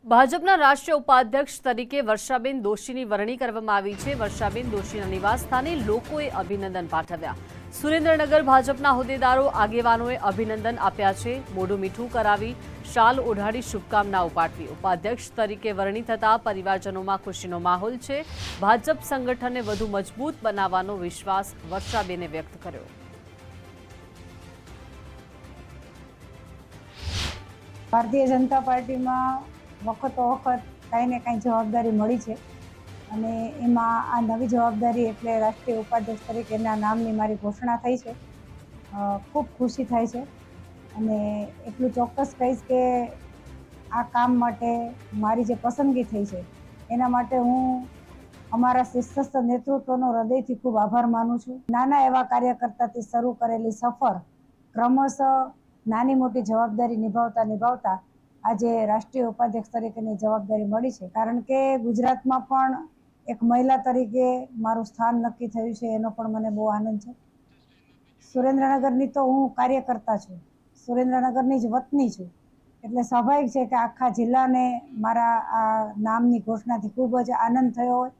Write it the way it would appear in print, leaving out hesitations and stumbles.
ભાજપના રાષ્ટ્રીય ઉપાધ્યક્ષ તરીકે વર્ષાબેન દોશીની વરણી કરવામાં આવી છે। વર્ષાબેન દોશીના નિવાસસ્થાને લોકોએ અભિનંદન પાઠવ્યા। સુરેન્દ્રનગર ભાજપના હોદ્દેદારો આગેવાનોએ અભિનંદન આપ્યા છે। મોઢું મીઠું કરાવી શાલ ઓઢાડી શુભકામનાઓ પાઠવી। ઉપાધ્યક્ષ તરીકે વરણી થતા પરિવારજનોમાં ખુશીનો માહોલ છે। ભાજપ સંગઠનને વધુ મજબૂત બનાવવાનો વિશ્વાસ વર્ષાબેને વ્યક્ત કર્યો। ભારતીય જનતા પાર્ટીમાં વખતો વખત કાંઈ ને કાંઈ જવાબદારી મળી છે અને એમાં આ નવી જવાબદારી એટલે રાષ્ટ્રીય ઉપાધ્યક્ષ તરીકેના નામની મારી ઘોષણા થઈ છે। ખૂબ ખુશી થાય છે અને એટલું ચોક્કસ કહીશ કે આ કામ માટે મારી જે પસંદગી થઈ છે એના માટે હું અમારા શીર્ષસ્થ નેતૃત્વનો હૃદયથી ખૂબ આભાર માનું છું। નાના એવા કાર્યકર્તાથી શરૂ કરેલી સફર ક્રમશઃ નાની મોટી જવાબદારી નિભાવતા આજે રાષ્ટ્રીય ઉપાધ્યક્ષ તરીકેની જવાબદારી મળી છે। કારણ કે ગુજરાતમાં પણ એક મહિલા તરીકે મારું સ્થાન નક્કી થયું છે, એનો પણ મને બહુ આનંદ છે। સુરેન્દ્રનગરની તો હું કાર્યકર્તા છું, સુરેન્દ્રનગરની જ વતની છું, એટલે સ્વાભાવિક છે કે આખા જિલ્લાને મારા આ નામની ઘોષણાથી ખૂબ જ આનંદ થયો હોય।